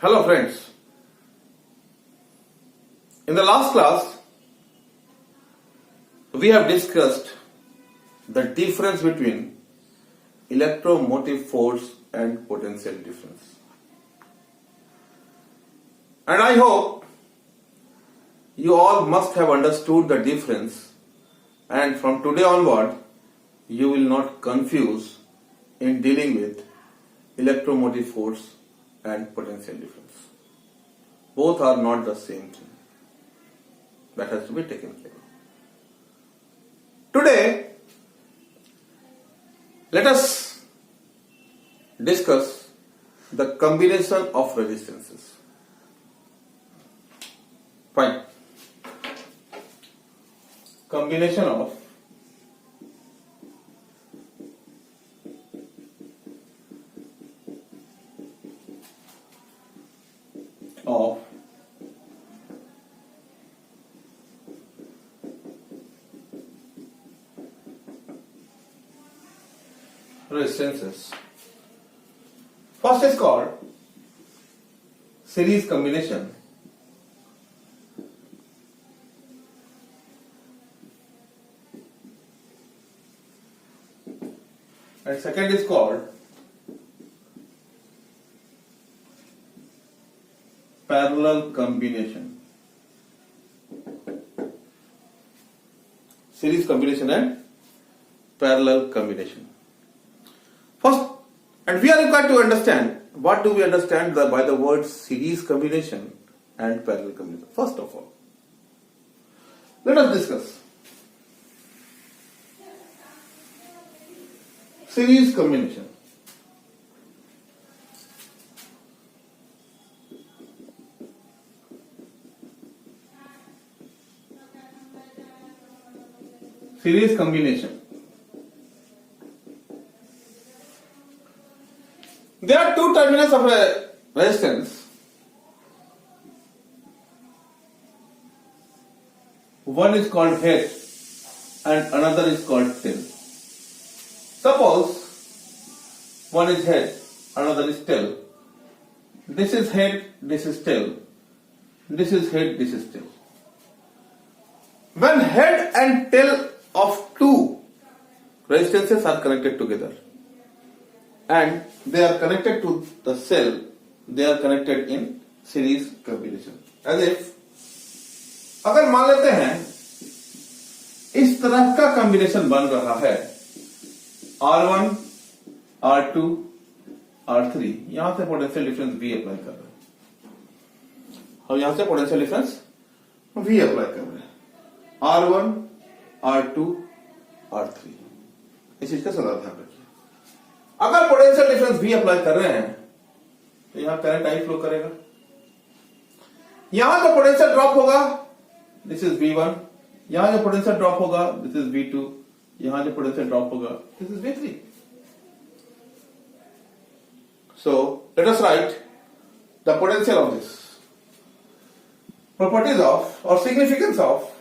Hello friends. In the last class, we have discussed the difference between electromotive force and potential difference. And I hope you all must have understood the difference, and from today onward, you will not confuse in dealing with electromotive force and potential difference. Both are not the same thing. That has to be taken care of. Today, let us discuss the combination of resistances. Fine. Combination of resistances. First is called series combination. And second is called parallel combination. Series combination and parallel combination. First, and we are required to understand what do we understand by the word series combination and parallel combination. First of all, let us discuss series combination. Series combination. There are two terminals of a resistance. One is called head and another is called tail. Suppose one is head, another is tail. This is head, this is tail. This is head, this is tail. When head and tail of two resistances are connected together and they are connected to the cell, they are connected in series combination. As if अगर मान लेते हैं इस तरह का combination बन रहा है R1, R2, R3, यहां से पोटेंशियल डिफरेंस V अप्लाई कर रहे हैं और यहां से पोटेंशियल डिफरेंस V अप्लाई कर रहे हैं R1, R2, R3. इस चीज का सदा ध्यान रखिए. अगर पोटेंशियल डिफरेंस V अप्लाई कर रहे हैं तो यहां करंट I फ्लो करेगा. यहां जो पोटेंशियल ड्रॉप होगा दिस इज V1, यहां जो पोटेंशियल ड्रॉप होगा दिस इज V2, यहां जो पोटेंशियल ड्रॉप होगा this is V3. So let us write the potential of this. Properties of or significance of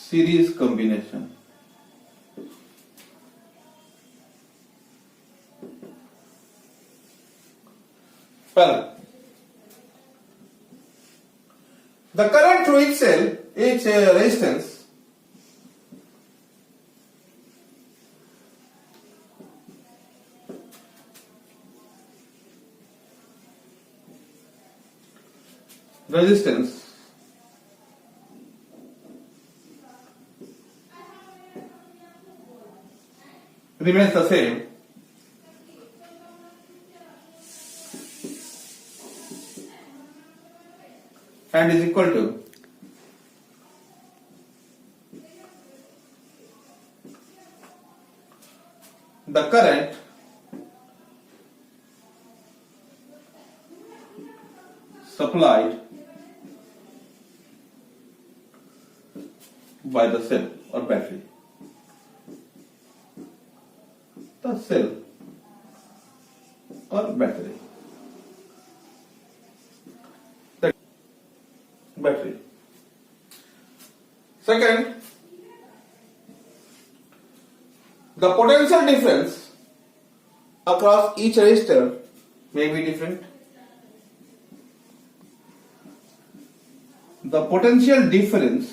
series combination. Well, the current through each cell, each resistance remains the same and is equal to the current supplied by the cell or battery. The cell or battery. Battery. Second, The potential difference across each resistor may be different. The potential difference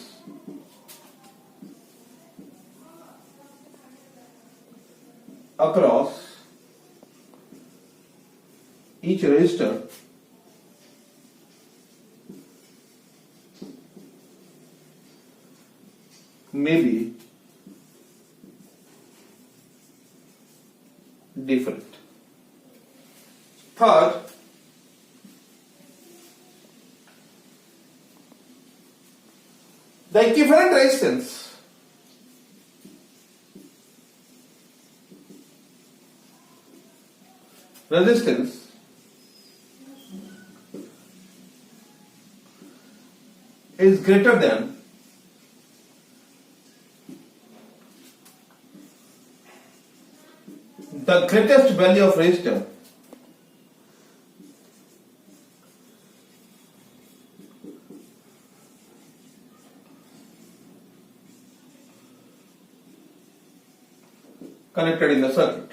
across each resistor may be different. Third, the equivalent resistance is greater than the greatest value of resistor connected in the circuit.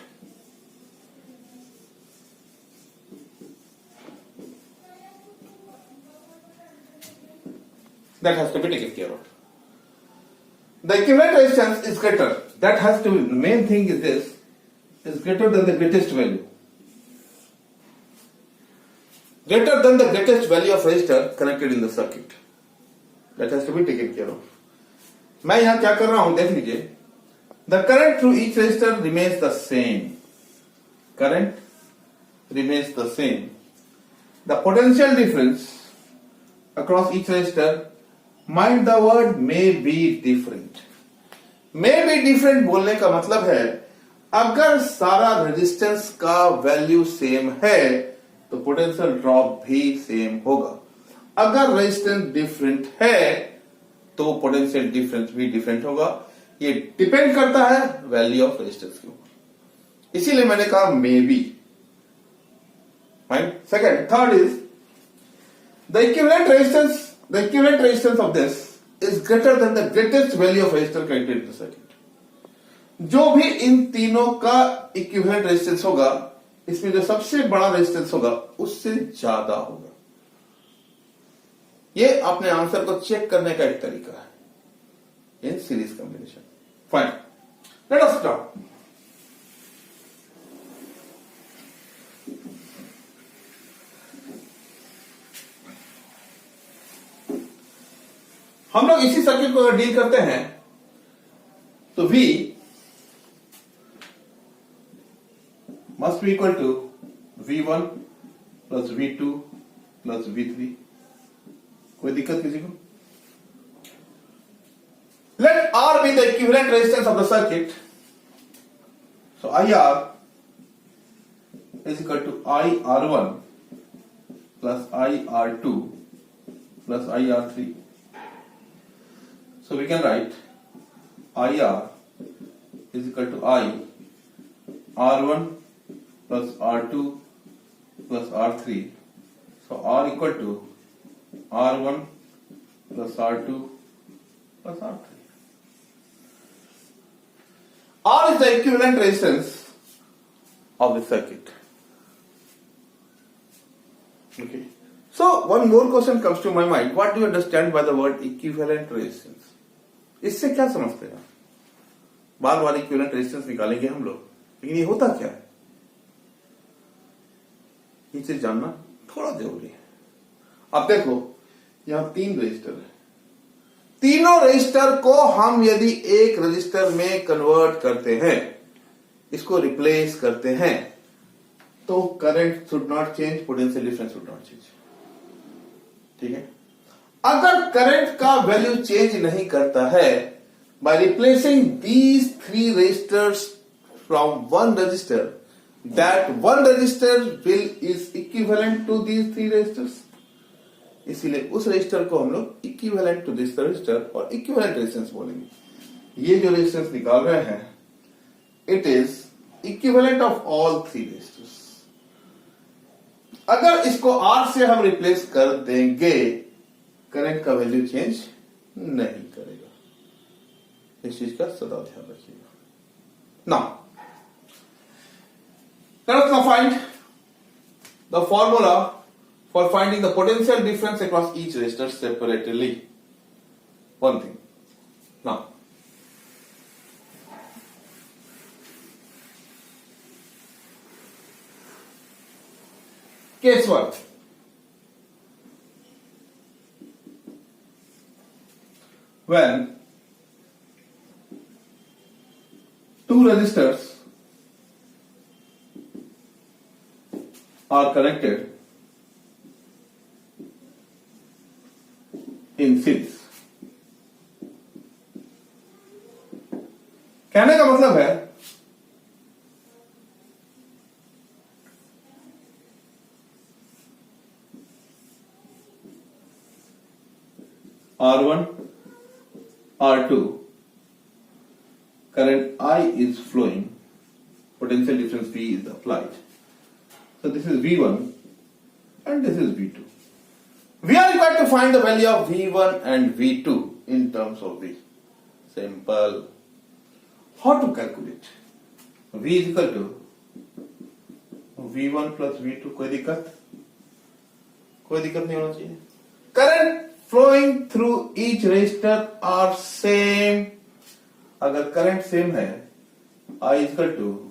That has to be taken care of. The equivalent resistance is greater. That has to be, the main thing is this, is greater than the greatest value. Greater than the greatest value of resistor connected in the circuit. That has to be taken care of. मैं यहां क्या कर रहा हूं देख लीजिए. The current through each resistor remains the same. Current remains the same. The potential difference across each resistor, mind the word may be different. May be different बोलने का मतलब है अगर सारा रेजिस्टेंस का वैल्यू सेम है तो पोटेंशियल ड्रॉप भी सेम होगा. अगर रेजिस्टेंस डिफरेंट है तो पोटेंशियल डिफरेंस भी डिफरेंट होगा. ये डिपेंड करता है वैल्यू ऑफ रेजिस्टेंस के ऊपर. इसीलिए मैंने कहा may be. Fine. Second, third is the equivalent resistance of this is greater than the greatest value of resistor connected in the circuit. जो भी इन तीनों का इक्विवेलेंट रेजिस्टेंस होगा इसमें जो सबसे बड़ा रेजिस्टेंस होगा उससे ज्यादा होगा. ये अपने आंसर को चेक करने का एक तरीका है in series combination. Fine. Let us start. हम लोग इसी सर्किट को अगर डील करते हैं तो V must be equal to V1 plus V2 plus V3. कोई दिक्कत किसी को? Let R be the equivalent resistance of the circuit. So IR is equal to IR1 plus IR2 plus IR3. So we can write IR is equal to I R1 plus R2 plus R3. So R equal to R1 plus R2 plus R3. R is the equivalent resistance of the circuit. Okay. So one more question comes to my mind. What do you understand by the word equivalent resistance? इससे क्या समझते हैं? बार बार equivalent resistance निकालेंगे हम लोग, लेकिन ये होता क्या है ये चीज जानना थोड़ा जरूरी है. अब देखो यहां 3 रजिस्टर है. तीनों रजिस्टर को हम यदि एक रजिस्टर में कन्वर्ट करते हैं, इसको रिप्लेस करते हैं, तो current should not change, potential difference should not change. ठीक है. अगर करंट का वैल्यू चेंज नहीं करता है, by replacing these 3 resistors from one resistor, that one resistor is equivalent to these 3 resistors. इसीलिए उस रजिस्टर को हम लोग इक्विवेलेंट टू दिस रजिस्टर और इक्विवेलेंट रेजिस्टेंस बोलेंगे. ये जो रेजिस्टेंस निकाल रहे हैं it is equivalent of all 3 resistors. अगर इसको R से हम रिप्लेस कर देंगे, करंट का वैल्यू चेंज नहीं करेगा. इस चीज का सदा ध्यान रखिएगा. Now, let us now find the formula for finding the potential difference across each resistor separately. One thing. Now, case 1. When two resistors are connected in series. कहने का मतलब है R1, R2, current I is flowing, potential difference V is applied. So this is V1 and this is V2. We are required to find the value of V1 and V2 in terms of V. Simple. How to calculate? V is equal to V1 plus V2. कोई दिक्कत नहीं होना चाहिए. Current flowing through each resistor are same. अगर current same है, I is equal to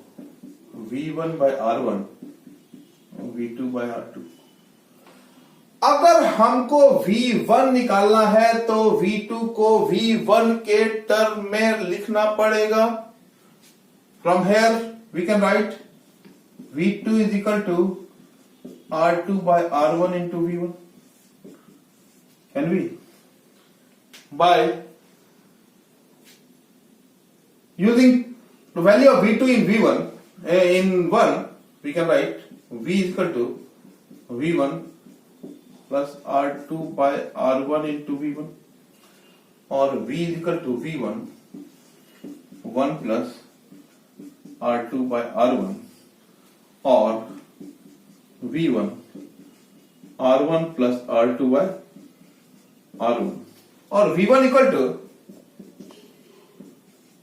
V1 by R1, V2 by R2. अगर हमको V1 निकालना है तो V2 को V1 के टर्म में लिखना पड़ेगा. From here we can write V2 is equal to R2 by R1 into V1. Can we? By using the value of V2 in V1, in 1, we can write V is equal to V1 plus R2 by R1 into V1, or V is equal to V1 1 plus R2 by R1, or V1 R1 plus R2 by R1, or V1 equal to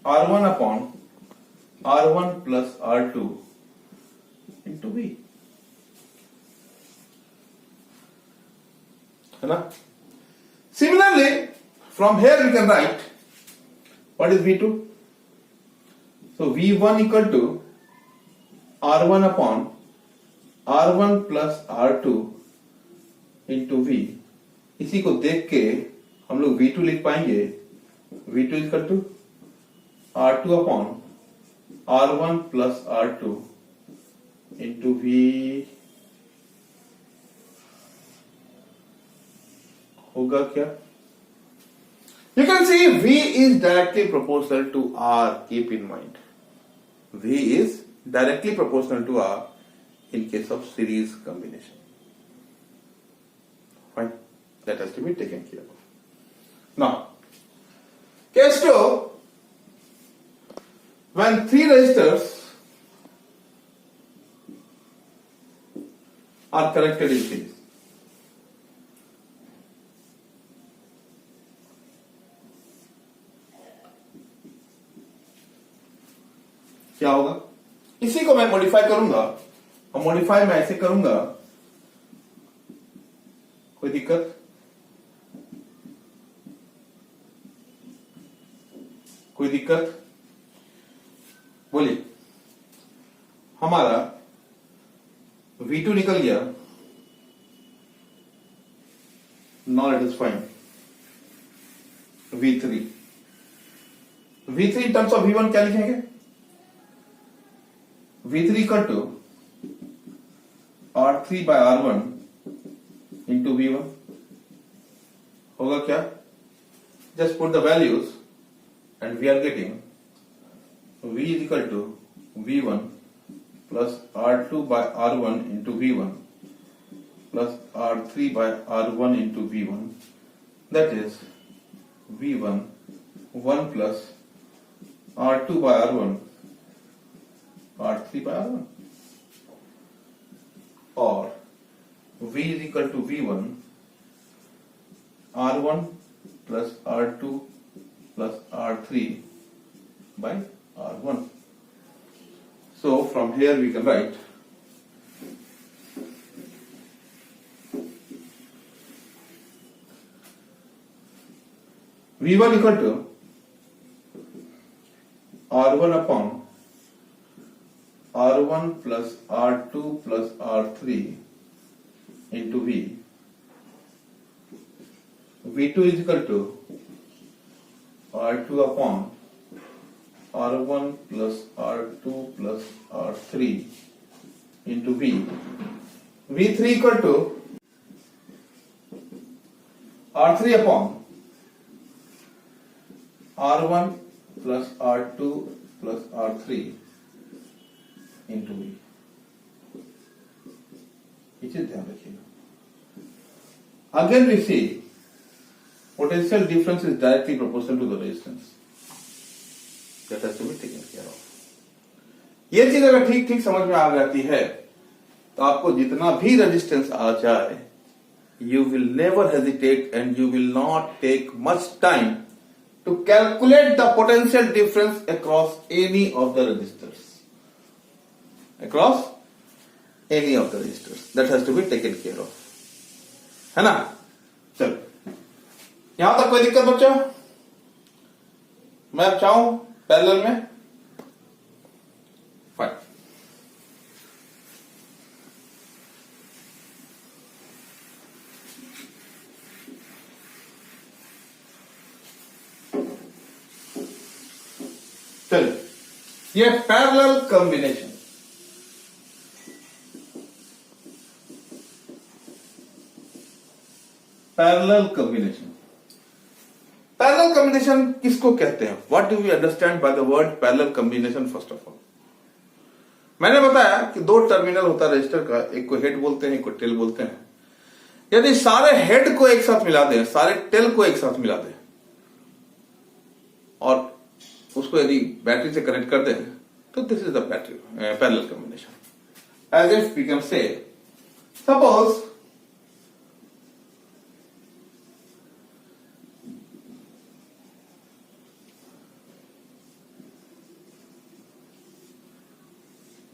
R1 upon R1 plus R2 into V. है ना? Similarly, from here we can write what is V2. So V1 equal to R1 upon R1 plus R2 into V. इसी को देख के हम लोग V2 लिख पाएंगे. V2 equal to R2 upon R1 plus R2 into V. होगा क्या? You can see V is directly proportional to R. Keep in mind, V is directly proportional to R in case of series combination. Fine. That has to be taken care of. Now, case 2, when three resistors are connected in series. क्या होगा? इसी को मैं modify करूंगा, और modify मैं ऐसे करूंगा. कोई दिक्कत? कोई दिक्कत? बोलिए. हमारा V2 निकल गया. Now let us find V3. V3 in terms of V1 क्या लिखेंगे? V3 equal to R3 by R1 into V1. होगा क्या? Just put the values and we are getting V is equal to V1 plus R2 by R1 into V1 plus R3 by R1 into V1. That is V1 1 plus R2 by R1 R3 by R1, or V is equal to V1 R1 plus R2 plus R3 by R1. So from here we can write V1 equal to R1 upon R1 plus R2 plus R3 into V. V2 is equal to R2 upon R1 plus R2 plus R3 into V. V3 equal to R3 upon R1 plus R2 plus R3 into V. ये चीज ध्यान रखिएगा. Again we see potential difference is directly proportional to the resistance. That has to be taken care of. ये चीज अगर ठीक ठीक समझ में आ जाती है तो आपको जितना भी रेजिस्टेंस आ जाए you will never hesitate and you will not take much time to calculate the potential difference across any of the resistors. Across any of the resistors. That has to be taken care of. है ना? चलो यहां तक कोई दिक्कत बच्चों? मैं अब चाहूं पैरेलल में फाइन. चलिए ये parallel combination. Parallel combination. Parallel combination किसको कहते हैं? What do we understand by the word parallel combination? First of all मैंने बताया कि दो टर्मिनल होता है रजिस्टर का, एक को हेड बोलते हैं, एक को टेल बोलते हैं. यदि सारे हेड को एक साथ मिला दें, सारे टेल को एक साथ मिला दें और उसको यदि बैटरी से कनेक्ट कर दें तो this is the battery parallel combination. As if we can say suppose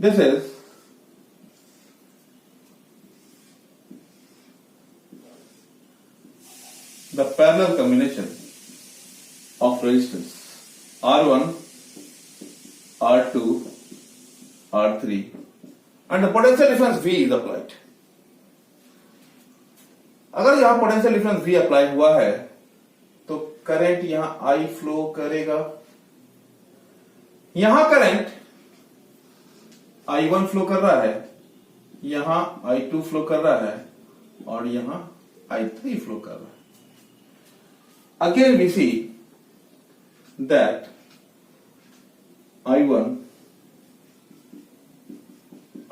this is the parallel combination of resistance R1, R2, R3 and the potential difference V is applied. अगर यहां potential difference V apply हुआ है तो current यहां I flow करेगा. यहां current I1 flow कर रहा है, यहां I2 फ्लो कर रहा है और यहां I3 फ्लो कर रहा है. Again we see that I1,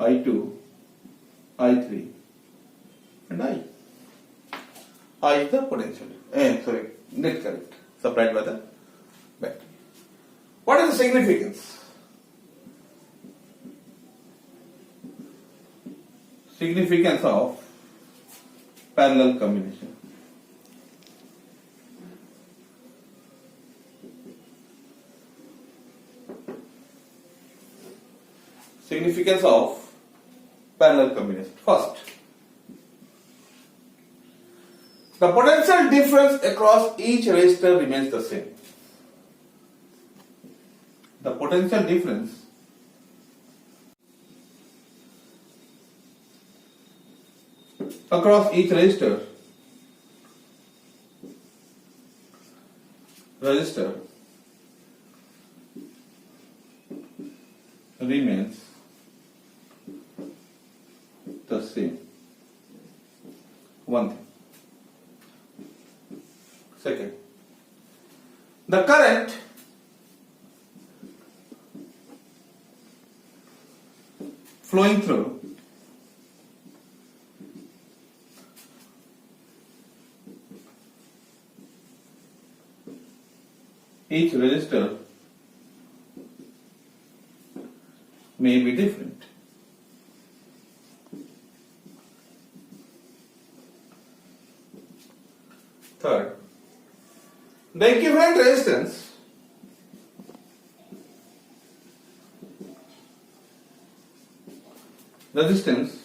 I2, I3 and I is the potential, net current supplied by the battery. What is the significance? Significance of parallel combination. Significance of parallel combination. First, the potential difference across each resistor remains the same. The potential difference across each resistor remains the same. One thing. Second, the current flowing through each resistor may be different. Third, the equivalent resistance resistance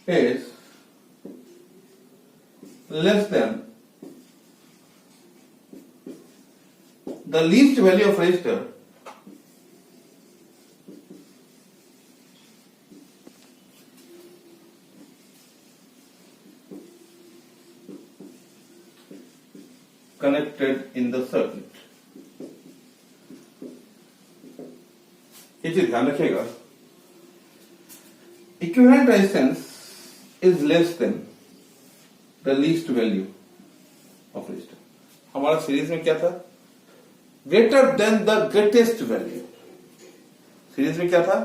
is less than the least value of resistor connected in the circuit. ये चीज ध्यान रखिएगा, equivalent resistance is less than the least value of resistor. हमारा series में क्या था? Greater than the greatest value. Series में क्या था?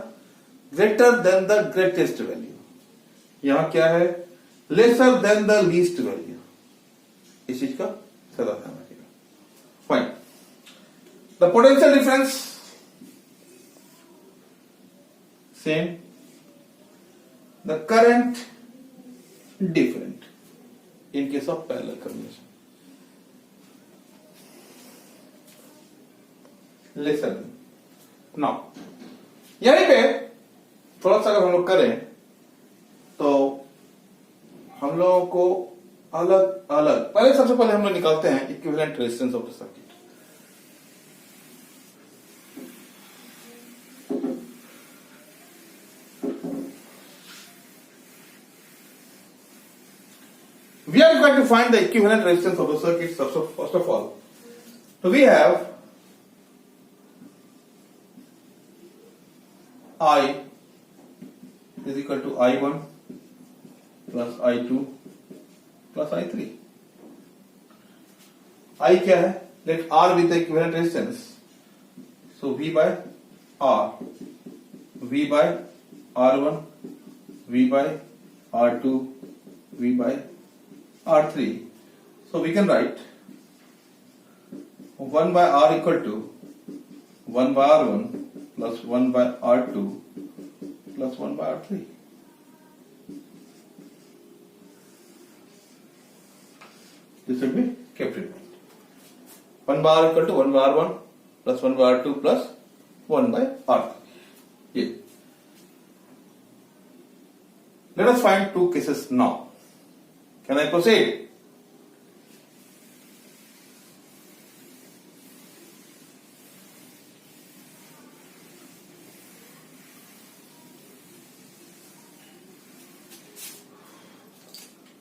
Greater than the greatest value. यहां क्या है? Lesser than the least value. इस चीज का सदा ध्यान रखिएगा. Fine. The potential difference same, the current different in case of parallel combination. Listen now, यहीं पे थोड़ा सा अगर हम लोग करें तो हम लोगों को अलग अलग, पहले सबसे पहले हम लोग निकालते हैं equivalent resistance of the circuit. We are going to find the equivalent resistance of the circuit first of all. So we have I is equal to I1 plus I2 plus I3. I क्या है? Let R be the equivalent resistance. So V by R, V by R1, V by R2, V by R3. So we can write 1 by R equal to 1 by R1 plus 1 by R2 plus 1 by R3. This should be kept in mind. 1 by R equal to 1 by R1 plus 1 by R2 plus 1 by R3. Yeah. Let us find two cases now. Can I proceed?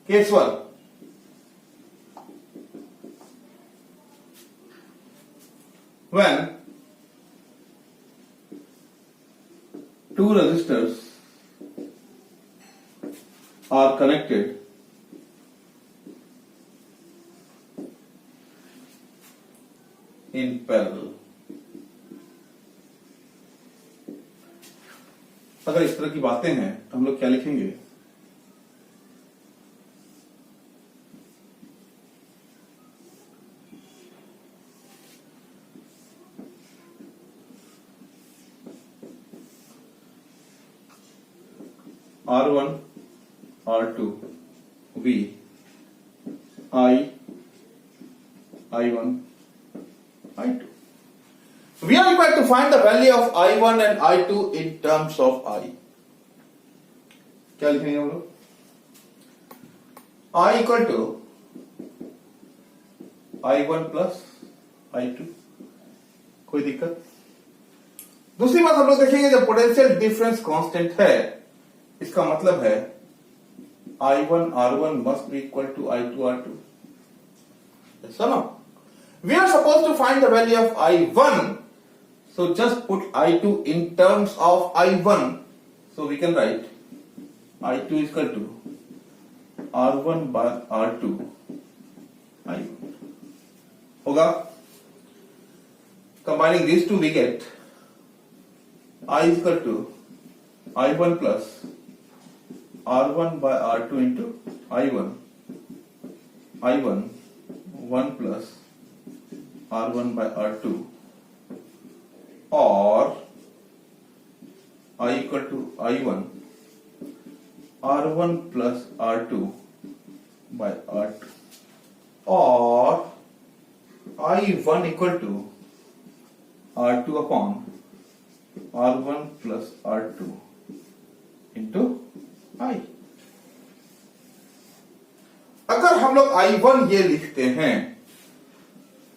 Case 1. When two resistors are connected in parallel. अगर इस तरह की बातें हैं तो हम लोग क्या लिखेंगे? R1, R2, V, I1, I2. We are required to find the value of I1 and I2 in terms of I. क्या लिखेंगे हम लोग? I equal to I1 plus I2. कोई दिक्कत? दूसरी बात हम लोग देखेंगे, जब पोटेंशियल डिफरेंस कांस्टेंट है इसका मतलब है I1 R1 must be equal to I2 R2. Yes or no? We are supposed to find the value of I1, so just put I2 in terms of I1. So we can write I2 is equal to R1 by R2 I1. होगा? Combining these two we get I is equal to I1 plus R1 by R2 into I1, 1 plus R1 by R2, or I equal to I1, R1 plus R2 by R2, or I1 equal to R2 upon R1 plus R2 into I। अगर हम लोग I1 ये लिखते हैं,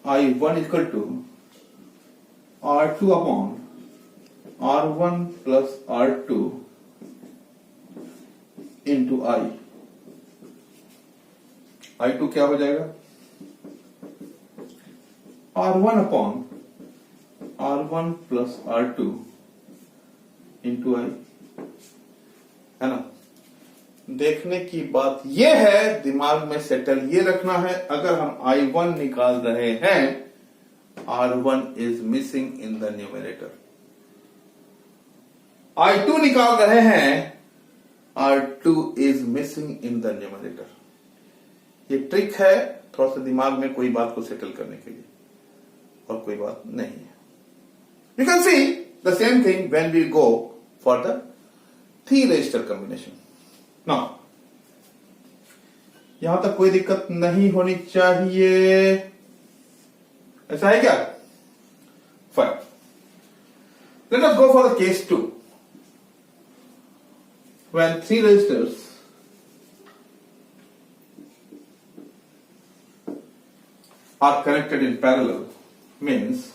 I1 equal to R2 upon R1 plus R2 into I2 क्या हो जाएगा? R1 upon R1 plus R2 into I, है ना। देखने की बात यह है, दिमाग में सेटल ये रखना है, अगर हम I1 निकाल रहे हैं, R1 is missing in the numerator. I2 निकाल रहे हैं, R2 is missing in the numerator. ये ट्रिक है, थोड़ा सा दिमाग में कोई बात को सेटल करने के लिए, और कोई बात नहीं है। You can see the same thing when we go for the 3 resistor combination. Now यहां तक कोई दिक्कत नहीं होनी चाहिए, ऐसा है क्या? Fine, let us go for the case 2 when 3 registers are connected in parallel, means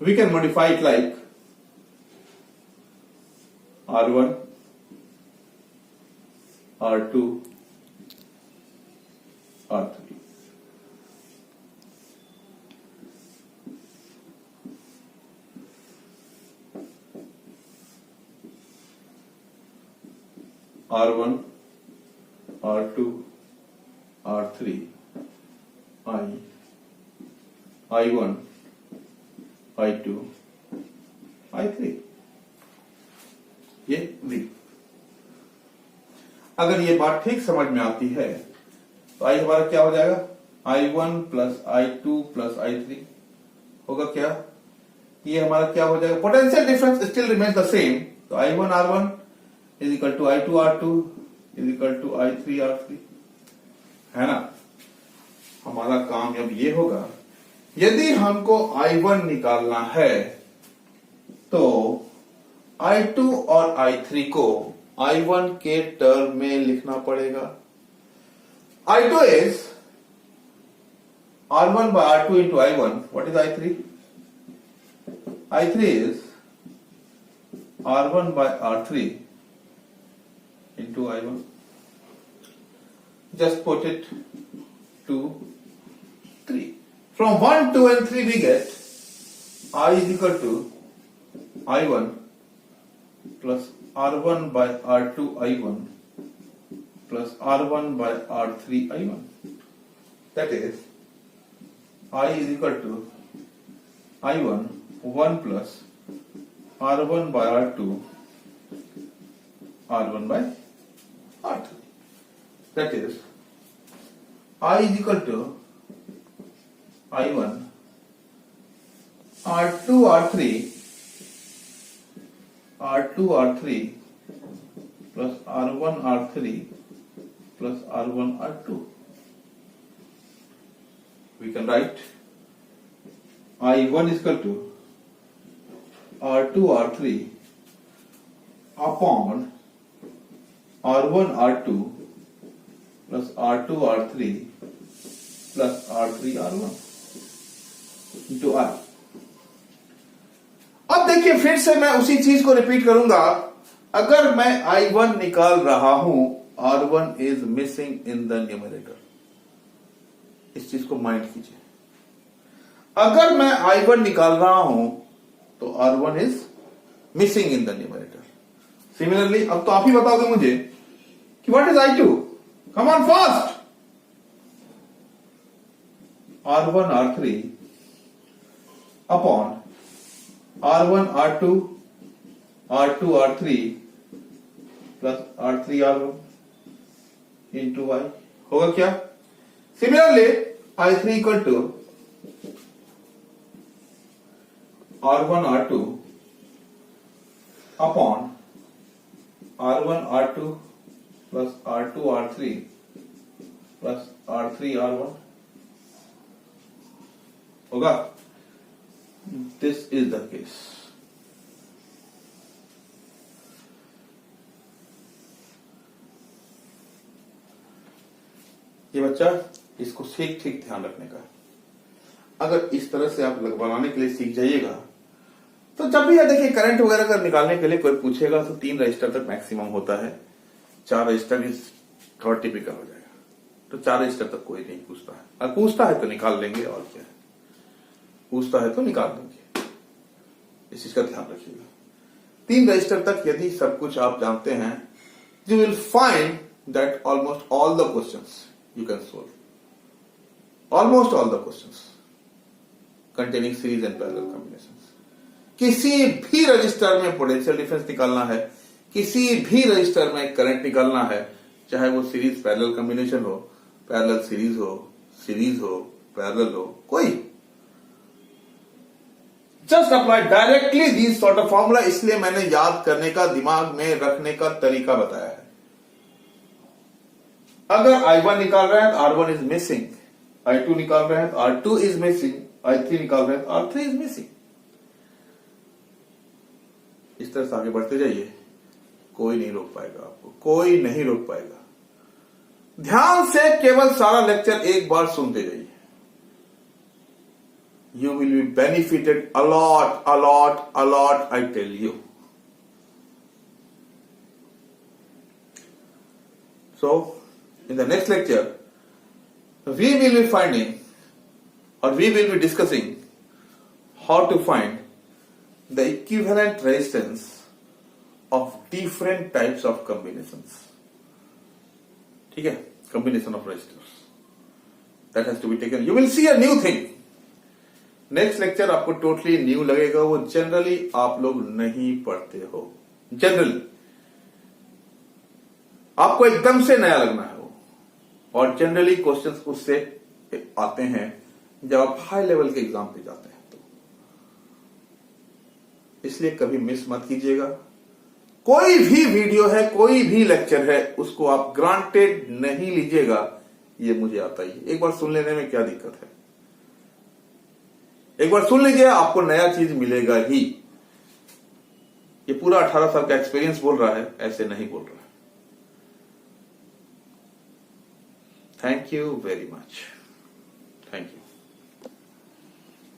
we can modify it like R1, R2, R3. R1, R2, R3, I1, I2, I3, ये V। अगर ये बात ठीक समझ में आती है तो I हमारा क्या हो जाएगा? I1 plus I2 plus I3 होगा क्या? ये हमारा क्या हो जाएगा? Potential difference still remains the same, तो I1 R1 is equal to I2 R2 is equal to I3 R3, है ना। हमारा काम अब ये होगा, यदि हमको I1 निकालना है तो I2 और I3 को I1 के टर्म में लिखना पड़ेगा। I2 is R1 by R2 into I1. What is I3? I3 is R1 by R3 into I1. Just put it 2, 3. From 1, 2 and 3 we get I is equal to I1 plus R1 by R2 I1 plus R1 by R3 I1. That is I is equal to I1 1 plus R1 by R2 R1 by R3. That is I is equal to I1 R2 R3 R2 R3 plus R1 R3 plus R1 R2. We can write I1 is equal to R2 R3 upon R1 R2 plus R2 R3 plus R3 R1 into I। अब देखिए, फिर से मैं उसी चीज को repeat करूंगा। अगर मैं I1 निकाल रहा हूं, R1 is missing in the numerator. इस चीज को माइंड कीजिए। अगर मैं I1 निकाल रहा हूं तो R1 is missing in the numerator. Similarly अब तो आप ही बताओगे मुझे कि what is I2? Come on fast. R1 R3 upon R1 R2 R2 R3 plus R3 R1 into I होगा क्या? Similarly I3 equal to R1 R2 upon R1 R2 plus R2 R3 plus R3 R1 होगा. This is the case. ये बच्चा इसको ठीक ध्यान रखने का. अगर इस तरह से आप बनाने के लिए सीख जाइएगा तो जब भी देखिए करंट वगैरह का निकालने के लिए कोई पूछेगा तो 3 रजिस्टर तक मैक्सिमम होता है. 4 रजिस्टर इज थोड़ा टिपिकल हो जाएगा. तो 4 रजिस्टर तक कोई नहीं पूछता है. अगर पूछता है तो निकाल लेंगे और क्या है. पूछता है तो निकाल देंगे. इस चीज का ध्यान रखिएगा. 3 रजिस्टर तक यदि सब कुछ आप जानते हैं, you will find that almost all the questions you can solve. Almost all the questions containing series and parallel combinations. किसी भी रजिस्टर में पोटेंशियल डिफरेंस निकालना है, किसी भी रजिस्टर में करंट निकालना है, चाहे वो सीरीज पैरेलल कॉम्बिनेशन हो, पैरेलल सीरीज हो, पैरेलल हो, कोई. Just apply directly this sort of formula. इसलिए मैंने याद करने का, दिमाग में रखने का तरीका बताया है. अगर I1 निकाल रहे हैं तो R1 इज मिसिंग, I2 निकाल रहे हैं तो R2 इज मिसिंग, I3 निकाल रहे हैं तो R3 इज मिसिंग. इस तरह से आगे बढ़ते जाइए. कोई नहीं रोक पाएगा आपको, कोई नहीं रोक पाएगा. ध्यान से केवल सारा लेक्चर एक बार सुनते जाइए. You will be benefited a lot I tell you. So in the next lecture, we will be finding or we will be discussing how to find the equivalent resistance of different types of combinations. ठीक है, combination of resistors that has to be taken. You will see a new thing. Next lecture आपको totally new लगेगा. वो generally आप लोग नहीं पढ़ते हो. Generally आपको एकदम से नया लगना है वो. और जनरली क्वेश्चंस उससे आते हैं जब आप हाई लेवल के एग्जाम पे जाते हैं. तो इसलिए कभी मिस मत कीजिएगा. कोई भी वीडियो है, कोई भी लेक्चर है, उसको आप ग्रांटेड नहीं लीजिएगा. ये मुझे आता ही है. एक बार सुन लेने में क्या दिक्कत है. एक बार सुन लीजिए, आपको नया चीज मिलेगा ही. ये पूरा 18 साल का एक्सपीरियंस बोल रहा है, ऐसे नहीं बोल रहा है. Thank you very much.